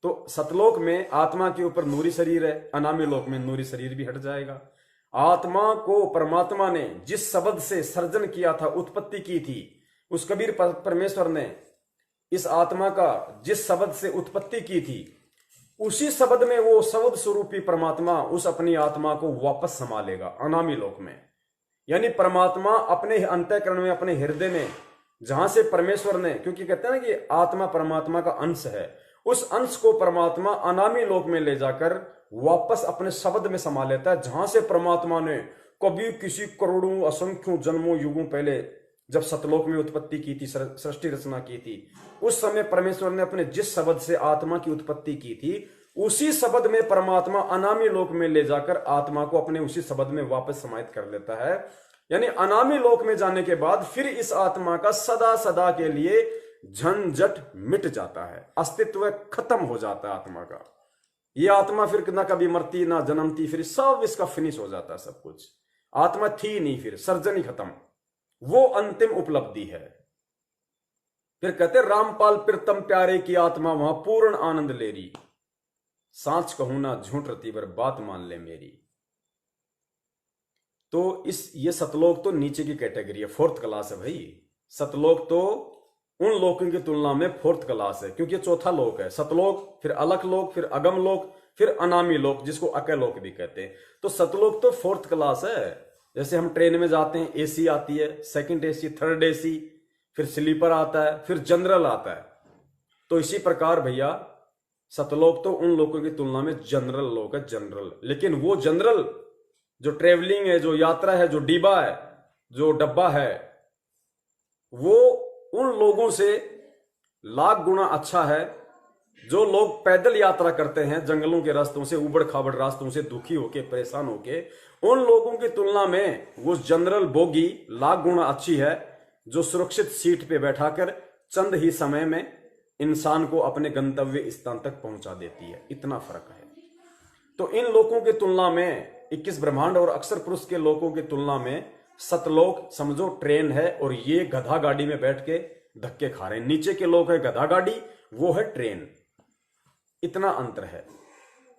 तो सतलोक में आत्मा के ऊपर नूरी शरीर है, अनामी लोक में नूरी शरीर भी हट जाएगा। आत्मा को परमात्मा ने जिस शब्द से सर्जन किया था, उत्पत्ति की थी, उस कबीर परमेश्वर ने इस आत्मा का जिस शब्द से उत्पत्ति की थी, उसी शब्द में वो शब्द स्वरूपी परमात्मा उस अपनी आत्मा को वापस संभालेगा अनामी लोक में। यानी परमात्मा अपने अंतःकरण में, अपने हृदय में, जहां से परमेश्वर ने, क्योंकि कहते हैं ना कि आत्मा परमात्मा का अंश है, उस अंश को परमात्मा अनामी लोक में ले जाकर वापस अपने शब्द में समा लेता है, जहां से परमात्मा ने कभी किसी करोड़ों असंख्यों जन्मों युगों पहले जब सतलोक में उत्पत्ति की थी, सृष्टि रचना की थी, उस समय परमेश्वर ने अपने जिस शब्द से आत्मा की उत्पत्ति की थी, उसी शब्द में परमात्मा अनामी लोक में ले जाकर आत्मा को अपने उसी शब्द में वापस समाहित कर लेता है। यानी अनामी लोक में जाने के बाद फिर इस आत्मा का सदा सदा के लिए झंझट मिट जाता है, अस्तित्व खत्म हो जाता है आत्मा का। ये आत्मा फिर ना कभी मरती ना जन्मती, फिर सब इसका फिनिश हो जाता है, सब कुछ। आत्मा थी नहीं, फिर सर्जन ही खत्म, वो अंतिम उपलब्धि है। फिर कहते रामपाल प्रीतम प्यारे की आत्मा वहां पूर्ण आनंद ले रही, सांच कहूं ना झूठ रती वर बात मान ले मेरी। तो ये सतलोक तो नीचे की कैटेगरी है, फोर्थ क्लास है भाई। सतलोक तो उन लोकों की तुलना में फोर्थ क्लास है, क्योंकि चौथा लोक है सतलोक, फिर अलख लोक, फिर अगम लोक, फिर अनामी लोक, जिसको अकय लोक भी कहते हैं। तो सतलोक तो फोर्थ क्लास है। जैसे हम ट्रेन में जाते हैं, एसी आती है, सेकंड एसी, थर्ड एसी, फिर स्लीपर आता है, फिर जनरल आता है। तो इसी प्रकार भैया सतलोक तो उन लोगों की तुलना में जनरल लोक है, जनरल। लेकिन वो जनरल जो ट्रेवलिंग है, जो यात्रा है, जो डिब्बा है, जो डब्बा है, वो उन लोगों से लाख गुना अच्छा है जो लोग पैदल यात्रा करते हैं जंगलों के रास्तों से, उबड़ खाबड़ रास्तों से, दुखी होके, परेशान होके। उन लोगों की तुलना में वो जनरल बोगी लाख गुना अच्छी है, जो सुरक्षित सीट पे बैठाकर चंद ही समय में इंसान को अपने गंतव्य स्थान तक पहुंचा देती है। इतना फर्क है। तो इन लोगों की तुलना में 21 ब्रह्मांड और अक्षर पुरुष के लोगों की तुलना में सतलोक समझो ट्रेन है, और ये गधा गाड़ी में बैठ के धक्के खा रहे हैं। नीचे के लोग है गधा गाड़ी, वो है ट्रेन। इतना अंतर है।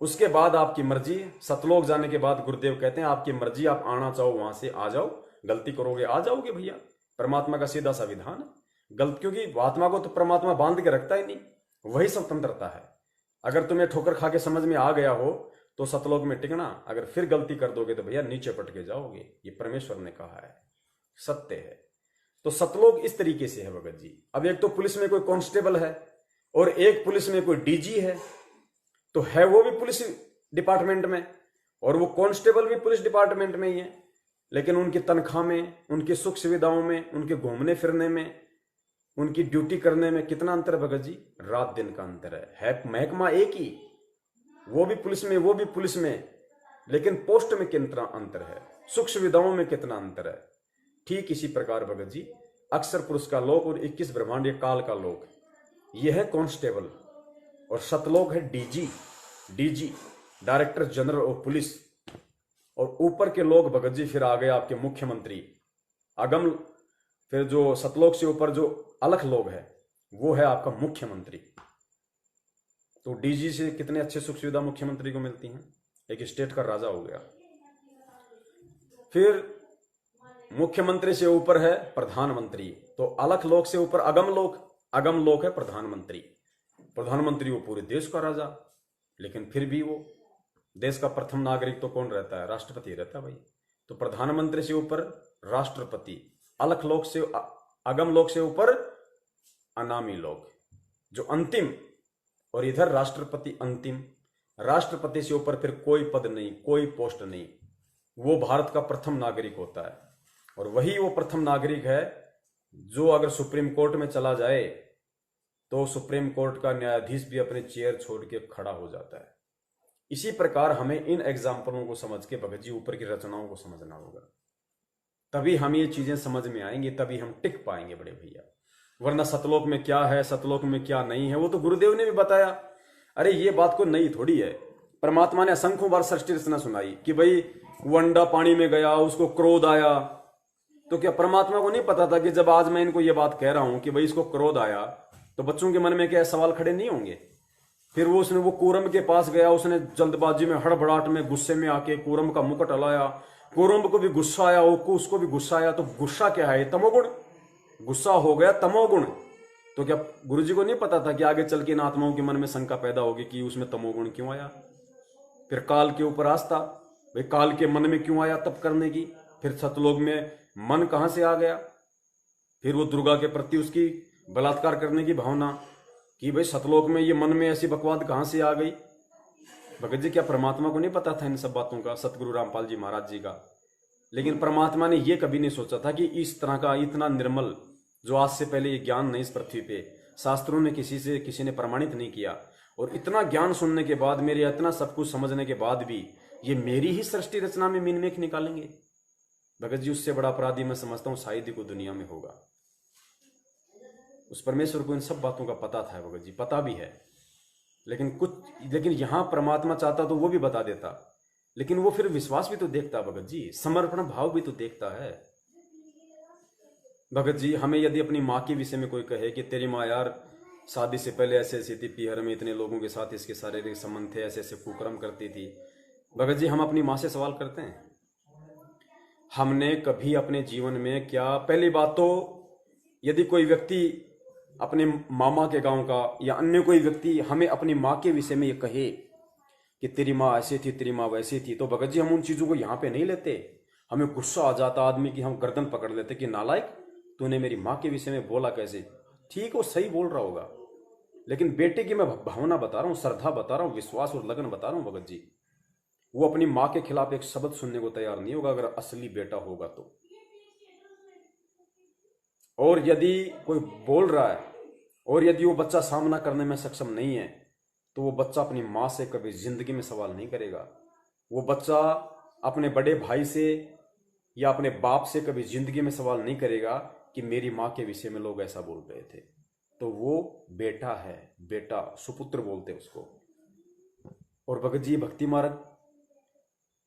उसके बाद आपकी मर्जी। सतलोक जाने के बाद गुरुदेव कहते हैं आपकी मर्जी, आप आना चाहो वहां से आ जाओ, गलती करोगे आ जाओगे भैया। परमात्मा का सीधा संविधान है। गलत, क्योंकि आत्मा को तो परमात्मा बांध के रखता ही नहीं, वही स्वतंत्रता है। अगर तुम्हें ठोकर खा के समझ में आ गया हो तो सतलोक में टिकना, अगर फिर गलती कर दोगे तो भैया नीचे पटके जाओगे। ये परमेश्वर ने कहा है, सत्य है। तो सतलोक इस तरीके से है भगत जी। अब एक तो पुलिस में कोई कांस्टेबल है और एक पुलिस में कोई डीजी है, तो है वो भी पुलिस डिपार्टमेंट में और वो कांस्टेबल भी पुलिस डिपार्टमेंट में ही है, लेकिन उनकी तनख्वाह में, उनकी सुख सुविधाओं में, उनके घूमने फिरने में, उनकी ड्यूटी करने में कितना अंतर है भगत जी? रात दिन का अंतर है महकमा एक ही, वो भी पुलिस में, वो भी पुलिस में, लेकिन पोस्ट में कितना अंतर है, सुख सुविधाओं में कितना अंतर है। ठीक इसी प्रकार भगत जी अक्षर पुरुष का लोक और 21 ब्रह्मांड काल का लोक, यह है कांस्टेबल, और सतलोक है DG director general of police, और ऊपर के लोग भगत जी फिर आ गए आपके मुख्यमंत्री अगम। फिर जो सतलोक से ऊपर जो अलख लोग है वो है आपका मुख्यमंत्री। तो डीजी से कितने अच्छे सुख सुविधा मुख्यमंत्री को मिलती हैं, एक स्टेट का राजा हो गया। फिर मुख्यमंत्री से ऊपर है प्रधानमंत्री, तो अलख लोक से ऊपर अगम लोक है प्रधानमंत्री। प्रधानमंत्री वो पूरे देश का राजा, लेकिन फिर भी वो देश का प्रथम नागरिक तो कौन रहता है? राष्ट्रपति रहता है भाई। तो प्रधानमंत्री से ऊपर राष्ट्रपति, अलख लोक से, अगम लोक से ऊपर अनामी लोक जो अंतिम, और इधर राष्ट्रपति अंतिम। राष्ट्रपति से ऊपर फिर कोई पद नहीं, कोई पोस्ट नहीं, वो भारत का प्रथम नागरिक होता है। और वही वो प्रथम नागरिक है जो अगर सुप्रीम कोर्ट में चला जाए तो सुप्रीम कोर्ट का न्यायाधीश भी अपनी चेयर छोड़ के खड़ा हो जाता है। इसी प्रकार हमें इन एग्जाम्पलों को समझ के भगत जी ऊपर की रचनाओं को समझना होगा, तभी हम ये चीजें समझ में आएंगी, तभी हम टिक पाएंगे बड़े भैया। वरना सतलोक में क्या है, सतलोक में क्या नहीं है, वो तो गुरुदेव ने भी बताया। अरे ये बात को नई थोड़ी है, परमात्मा ने असंख्यों बार सृष्टि रचना सुनाई कि भाई वो अंडा पानी में गया, उसको क्रोध आया। तो क्या परमात्मा को नहीं पता था कि जब आज मैं इनको ये बात कह रहा हूं कि भाई इसको क्रोध आया, तो बच्चों के मन में क्या सवाल खड़े नहीं होंगे? फिर वो उसने वो कूरम के पास गया, उसने जल्दबाजी में हड़बड़ाहट में गुस्से में आके कूरम का मुकुट हलाया। कूरम को भी गुस्सा आया, उसको भी गुस्सा आया। तो गुस्सा क्या है? तमोगुण। गुस्सा हो गया तमोगुण। तो क्या गुरुजी को नहीं पता था कि आगे चल के इन आत्माओं के मन में शंका पैदा होगी कि उसमें तमोगुण क्यों आया? फिर काल के ऊपर आस्था, भाई काल के मन में क्यों आया तप करने की? फिर सतलोक में मन कहां से आ गया? फिर वो दुर्गा के प्रति उसकी बलात्कार करने की भावना कि भाई सतलोक में ये मन में ऐसी बकवाद कहां से आ गई? भगत जी क्या परमात्मा को नहीं पता था इन सब बातों का, सतगुरु रामपाल जी महाराज जी का? लेकिन परमात्मा ने ये कभी नहीं सोचा था कि इस तरह का इतना निर्मल, जो आज से पहले ये ज्ञान नहीं इस पृथ्वी पे शास्त्रों ने किसी ने प्रमाणित नहीं किया, और इतना ज्ञान सुनने के बाद, मेरे इतना सब कुछ समझने के बाद भी ये मेरी ही सृष्टि रचना में मीनमेख निकालेंगे। भगत जी उससे बड़ा अपराधी मैं समझता हूं शायद ही कोई दुनिया में होगा। उस परमेश्वर को इन सब बातों का पता था भगत जी, पता भी है। लेकिन यहां परमात्मा चाहता तो वो भी बता देता, लेकिन वो फिर विश्वास भी तो देखता भगत जी, समर्पण भाव भी तो देखता है। भगत जी हमें यदि अपनी माँ के विषय में कोई कहे कि तेरी माँ यार शादी से पहले ऐसे ऐसी थी, पीहर में इतने लोगों के साथ इसके शारीरिक संबंध थे, ऐसे ऐसे कुकर्म करती थी, भगत जी हम अपनी माँ से सवाल करते हैं? हमने कभी अपने जीवन में क्या, पहली बात तो यदि कोई व्यक्ति अपने मामा के गांव का या अन्य कोई व्यक्ति हमें अपनी माँ के विषय में ये कहे कि तेरी माँ ऐसी थी, तेरी माँ वैसी थी, तो भगत जी हम उन चीजों को यहाँ पे नहीं लेते। हमें गुस्सा आ जाता आदमी की, हम गर्दन पकड़ लेते कि नालायक, तूने मेरी माँ के विषय में बोला कैसे? ठीक वो सही बोल रहा होगा, लेकिन बेटे की मैं भावना बता रहा हूँ, श्रद्धा बता रहा हूँ, विश्वास और लगन बता रहा हूँ भगत जी। वो अपनी माँ के खिलाफ एक शब्द सुनने को तैयार नहीं होगा अगर असली बेटा होगा तो। और यदि कोई बोल रहा है और यदि वो बच्चा सामना करने में सक्षम नहीं है, तो वो बच्चा अपनी माँ से कभी जिंदगी में सवाल नहीं करेगा। वो बच्चा अपने बड़े भाई से या अपने बाप से कभी जिंदगी में सवाल नहीं करेगा कि मेरी माँ के विषय में लोग ऐसा बोल रहे थे। तो वो बेटा है, बेटा, सुपुत्र बोलते उसको। और भगत जी भक्ति मार्ग,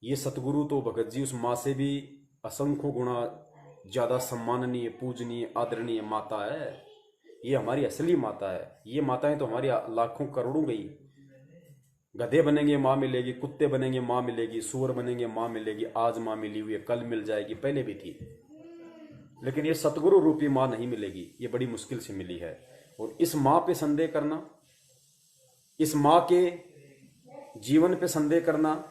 ये सतगुरु तो भगत जी उस माँ से भी असंख्य गुणा ज्यादा सम्माननीय, पूजनीय, आदरणीय माता है। ये हमारी असली माता है। ये माताएं तो हमारी लाखों करोड़ों गई। गधे बनेंगे माँ मिलेगी, कुत्ते बनेंगे माँ मिलेगी, सुअर बनेंगे माँ मिलेगी। आज माँ मिली हुई है, कल मिल जाएगी, पहले भी थी, लेकिन ये सतगुरु रूपी माँ नहीं मिलेगी। ये बड़ी मुश्किल से मिली है। और इस माँ पे संदेह करना, इस माँ के जीवन पे संदेह करना,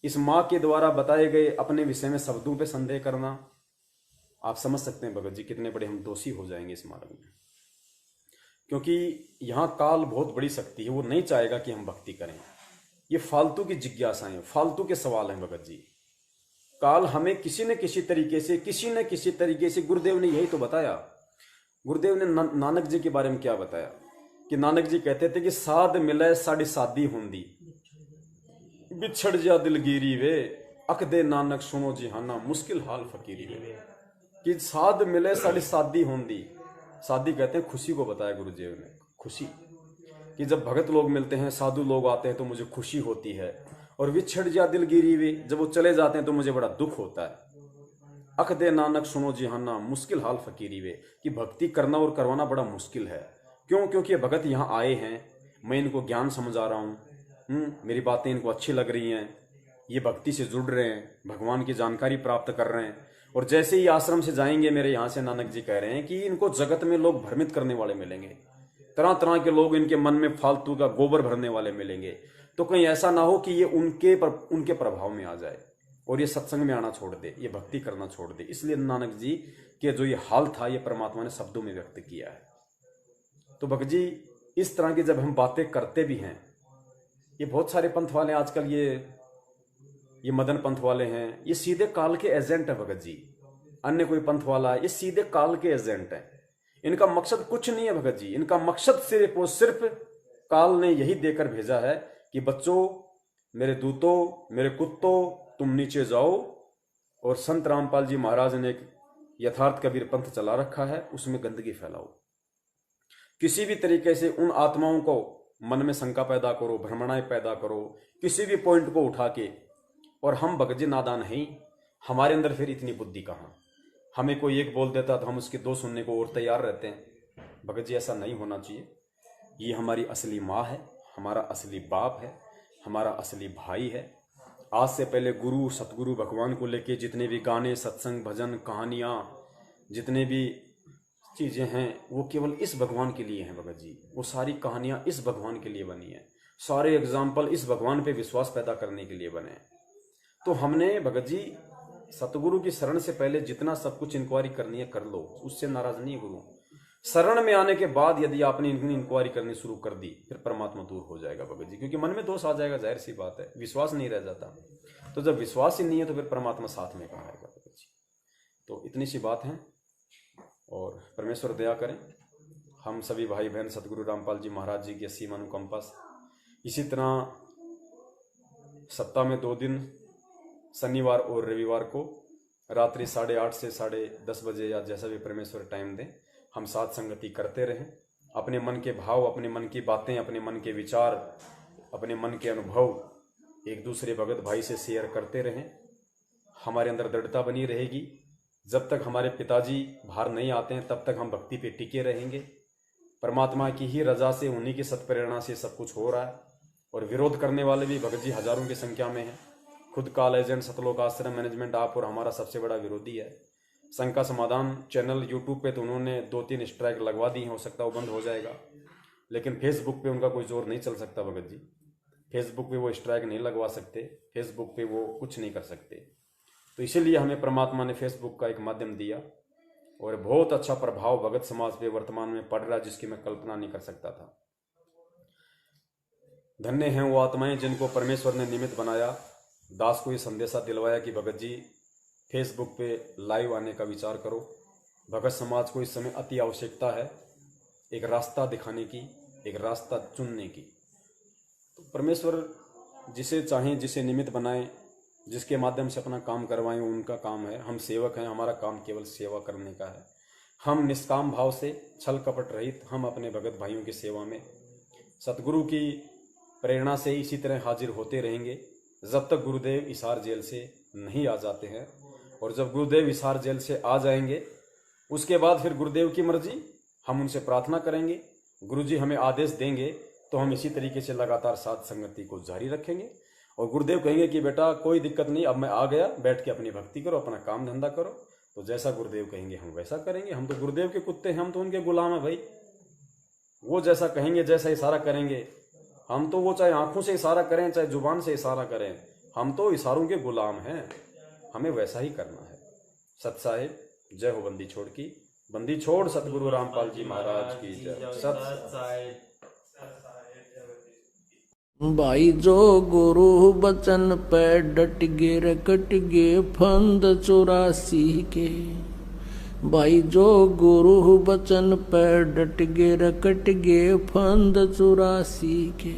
इस माँ के द्वारा बताए गए अपने विषय में शब्दों पे संदेह करना, आप समझ सकते हैं भगत जी कितने बड़े हम दोषी हो जाएंगे इस मार्ग में। क्योंकि यहाँ काल बहुत बड़ी शक्ति है, वो नहीं चाहेगा कि हम भक्ति करें। ये फालतू की जिज्ञासाएं, फालतू के सवाल हैं भगत जी। काल हमें किसी न किसी तरीके से गुरुदेव ने यही तो बताया। गुरुदेव ने नानक जी के बारे में क्या बताया कि नानक जी कहते थे कि साध मिले साड़ी शादी होंदी, बिछड़ जा दिलगिरी वे, अक दे नानक सुनो जिहाना, मुश्किल हाल फकीरी वे। कि साध मिले साड़ी शादी होंदी, शादी कहते हैं खुशी को बताया गुरुदेव ने। खुशी कि जब भगत लोग मिलते हैं, साधु लोग आते हैं तो मुझे खुशी होती है। और विछड़ जा दिलगिरी वे, जब वो चले जाते हैं तो मुझे बड़ा दुख होता है। अख दे नानक सुनो जिहाना, मुश्किल हाल फकीरी वे, कि भक्ति करना और करवाना बड़ा मुश्किल है। क्यों? क्योंकि ये भगत यहाँ आए हैं, मैं इनको ज्ञान समझा रहा हूँ, मेरी बातें इनको अच्छी लग रही हैं, ये भक्ति से जुड़ रहे हैं, भगवान की जानकारी प्राप्त कर रहे हैं। और जैसे ही आश्रम से जाएंगे, मेरे यहाँ से नानक जी कह रहे हैं कि इनको जगत में लोग भ्रमित करने वाले मिलेंगे, तरह तरह के लोग इनके मन में फालतू का गोबर भरने वाले मिलेंगे। तो कहीं ऐसा ना हो कि ये उनके प्रभाव में आ जाए और ये सत्संग में आना छोड़ दे, ये भक्ति करना छोड़ दे। इसलिए नानक जी के जो ये हाल था, ये परमात्मा ने शब्दों में व्यक्त किया है। तो भगत जी इस तरह की जब हम बातें करते भी हैं, ये बहुत सारे पंथ वाले आजकल ये मदन पंथ वाले हैं, ये सीधे काल के एजेंट है भगत जी। अन्य कोई पंथ वाला, ये सीधे काल के एजेंट है। इनका मकसद कुछ नहीं है भगत जी, इनका मकसद सिर्फ और सिर्फ काल ने यही देकर भेजा है कि बच्चों, मेरे दूतों, मेरे कुत्तों, तुम नीचे जाओ और संत रामपाल जी महाराज ने एक यथार्थ कबीर पंथ चला रखा है, उसमें गंदगी फैलाओ। किसी भी तरीके से उन आत्माओं को मन में शंका पैदा करो, भ्रमणाएं पैदा करो, किसी भी पॉइंट को उठा के। और हम भगत जी नादान हैं, हमारे अंदर फिर इतनी बुद्धि कहाँ। हमें कोई एक बोल देता तो हम उसके दो सुनने को और तैयार रहते हैं। भगत जी ऐसा नहीं होना चाहिए। ये हमारी असली माँ है, हमारा असली बाप है, हमारा असली भाई है। आज से पहले गुरु सतगुरु भगवान को लेके जितने भी गाने, सत्संग, भजन, कहानियाँ, जितने भी चीज़ें हैं वो केवल इस भगवान के लिए हैं भगत जी। वो सारी कहानियाँ इस भगवान के लिए बनी हैं, सारे एग्जाम्पल इस भगवान पे विश्वास पैदा करने के लिए बने हैं। तो हमने भगत जी सतगुरु की शरण से पहले जितना सब कुछ इंक्वायरी करनी है कर लो, उससे नाराज नहीं है गुरु। शरण में आने के बाद यदि आपने इनकी इंक्वायरी करनी शुरू कर दी फिर परमात्मा दूर हो जाएगा भगत जी, क्योंकि मन में दोष आ जाएगा, जाहिर सी बात है, विश्वास नहीं रह जाता। तो जब विश्वास ही नहीं है तो फिर परमात्मा साथ में कहाँ आएगा भगत जी। तो इतनी सी बात है और परमेश्वर दया करें। हम सभी भाई बहन सतगुरु रामपाल जी महाराज जी की असीम अनुकंपा से इसी तरह सप्ताह में 2 दिन शनिवार और रविवार को रात्रि 8:30 से 10:30 बजे या जैसा भी परमेश्वर टाइम दें, हम साथ संगति करते रहें। अपने मन के भाव, अपने मन की बातें, अपने मन के विचार, अपने मन के अनुभव एक दूसरे भगत भाई से शेयर करते रहें। हमारे अंदर दृढ़ता बनी रहेगी। जब तक हमारे पिताजी बाहर नहीं आते हैं तब तक हम भक्ति पे टिके रहेंगे। परमात्मा की ही रजा से, उन्हीं की सत्प्रेरणा से सब कुछ हो रहा है। और विरोध करने वाले भी भगत जी हजारों की संख्या में हैं। खुद काल एजेंट सतलोक आश्रम मैनेजमेंट आप और हमारा सबसे बड़ा विरोधी है। शंका समाधान चैनल यूट्यूब पे तो उन्होंने 2-3 स्ट्राइक लगवा दी हैं, हो सकता है वो बंद हो जाएगा, लेकिन फेसबुक पे उनका कोई जोर नहीं चल सकता भगत जी। फेसबुक पे वो स्ट्राइक नहीं लगवा सकते, फेसबुक पे वो कुछ नहीं कर सकते। तो इसीलिए हमें परमात्मा ने फेसबुक का एक माध्यम दिया और बहुत अच्छा प्रभाव भगत समाज पे वर्तमान में पड़ रहा है, जिसकी मैं कल्पना नहीं कर सकता था। धन्य हैं वो आत्माएं जिनको परमेश्वर ने निमित्त बनाया, दास को ये संदेशा दिलवाया कि भगत जी फेसबुक पे लाइव आने का विचार करो। भगत समाज को इस समय अति आवश्यकता है एक रास्ता दिखाने की, एक रास्ता चुनने की। तो परमेश्वर जिसे चाहें, जिसे निमित्त बनाएं, जिसके माध्यम से अपना काम करवाएं, उनका काम है। हम सेवक हैं, हमारा काम केवल सेवा करने का है। हम निष्काम भाव से, छल कपट रहित, हम अपने भगत भाइयों की सेवा में सतगुरु की प्रेरणा से इसी तरह हाजिर होते रहेंगे जब तक गुरुदेव हिसार जेल से नहीं आ जाते हैं। और जब गुरुदेव हिसार जेल से आ जाएंगे उसके बाद फिर गुरुदेव की मर्जी, हम उनसे प्रार्थना करेंगे, गुरुजी हमें आदेश देंगे तो हम इसी तरीके से लगातार साथ संगति को जारी रखेंगे। और गुरुदेव कहेंगे कि बेटा कोई दिक्कत नहीं, अब मैं आ गया, बैठ के अपनी भक्ति करो, अपना काम धंधा करो। तो जैसा गुरुदेव कहेंगे हम वैसा करेंगे। हम तो गुरुदेव के कुत्ते हैं, हम तो उनके गुलाम हैं भाई। वो जैसा कहेंगे, जैसा इशारा करेंगे, हम तो वो चाहे आंखों से इशारा करें, चाहे जुबान से इशारा करें, हम तो इशारों के गुलाम हैं, हमें वैसा ही करना है। सत साहिब जय हो। बंदी छोड़ की, बंदी छोड़ सतगुरु रामपाल जी महाराज की जय। सत साहिब। भाई जो गुरु बचन पे डट गे रकट गे फंद 84 के। भाई जो गुरु बचन पे डट गे रकट गे फंद 84 के।